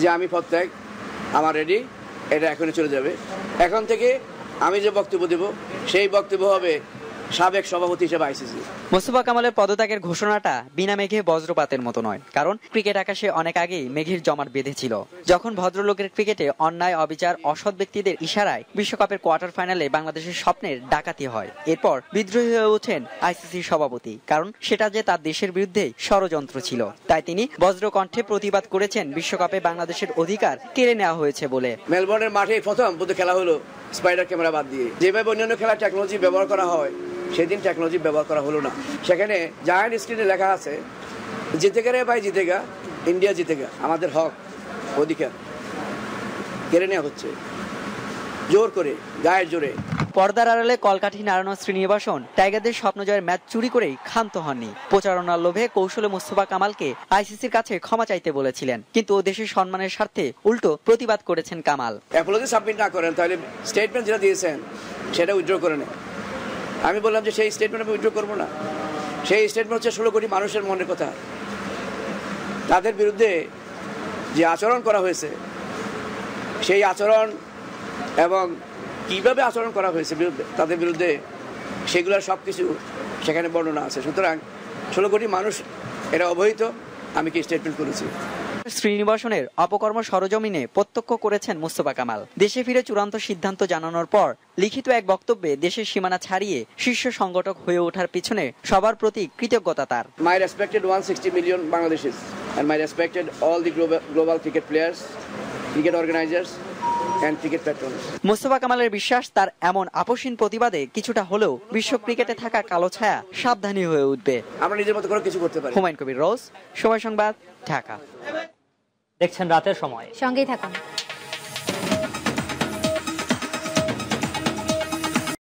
যে আমি প্রত্যেক আমার রেডি, এটা এখনই চলে যাবে। এখন থেকে আমি যে বক্তব্য দেব সেই বক্তব্য হবে সাবেক সভাপতি হিসেবে আইসিসি। মোস্তফা কামালের পদত্যাগের ঘোষণাটা বিনা মেঘে বজ্রপাতের মতো নয়, কারণ ক্রিকেট আকাশে অনেক আগেই মেঘের জমাট বেঁধেছিল। যখন ভদ্রলোকের ক্রিকেটে অন্যায়, অবিচার, অসৎ ব্যক্তিদের ইশারায় বিশ্বকাপের কোয়ার্টার ফাইনালে বাংলাদেশের স্বপ্নের ডাকাতি হয়, এরপর বিদ্রোহী হয়ে ওঠেন আইসিসির সভাপতি, কারণ সেটা যে তার দেশের বিরুদ্ধে ষড়যন্ত্র ছিল। তাই তিনি বজ্রকণ্ঠে প্রতিবাদ করেছেন বিশ্বকাপে বাংলাদেশের অধিকার কেড়ে নেওয়া হয়েছে বলে। মেলবোর্নের মাঠে প্রথম খেলা হলো স্পাইডার ক্যামেরা বাদ দিয়ে। যেভাবে অন্যান্য খেলার টেকনোলজি ব্যবহার করা হয় সেদিন টেকনোলজি ব্যবহার করা হলো না। সেখানে জায়ান্ট স্ক্রিনে লেখা আছে, জিতেগা রে ভাই জিতেগা, ইন্ডিয়া জিতেগা। আমাদের হক অধিকার কেড়ে নেওয়া হচ্ছে জোর করে, গায়ের জোরে। পর্দার আড়ালে কলকাঠি নাড়ানো শ্রীনিবাসন টাইগারদের স্বপ্নজয়ের ম্যাচ চুরি করেই ক্ষান্ত হননি। প্রচারণার লোভে কৌশলে মোস্তফা কামালকে আইসিসির কাছে ক্ষমা চাইতে বলেছিলেন, কিন্তু দেশের সম্মানের স্বার্থে উল্টো প্রতিবাদ করেছেন কামাল। অ্যাপোলজি সাবমিট না করেন তাহলে স্টেটমেন্ট যেটা দিয়েছেন সেটা উইথড্র করে নেন। আমি বললাম যে সেই স্টেটমেন্ট আমি উইথড্র করবো না। সেই স্টেটমেন্ট হচ্ছে 16 কোটি মানুষের মনের কথা। তাদের বিরুদ্ধে যে আচরণ করা হয়েছে সেই আচরণ এবং কিভাবে আচরণ করা হয়েছে তাদের বিরুদ্ধে সেগুলোর সব কিছু সেখানে বর্ণনা আছে। সুতরাং 16 কোটি মানুষ এটা অবহিত, আমি কি স্টেটমেন্ট করেছি। শ্রীনিবাসনের অপকর্ম সরজমিনে প্রত্যক্ষ করেছেন মোস্তফা কামাল। দেশে ফিরে চূড়ান্ত সিদ্ধান্ত জানানোর পর লিখিত এক বক্তব্যে দেশের সীমানা ছাড়িয়ে শীর্ষ সংগঠক হয়ে ওঠার পিছনে সবার প্রতি কৃতজ্ঞতা তার। মাই respected 160 million Bangladeshis and my respected all the global cricket players, cricket organizers and cricket patrons. Mostafa কামালের বিশ্বাস, তার এমন আপোষহীন প্রতিবাদে কিছুটা হলেও বিশ্ব ক্রিকেটে থাকা কালো ছায়া সাবধানী হয়ে উঠবে। আমরা নিজের মতো করে কিছু করতে পারি। হুমায়ুন কবির রোজ, সময় সংবাদ, ঢাকা। দেখছেন রাতের সময়, সঙ্গেই থাকুন।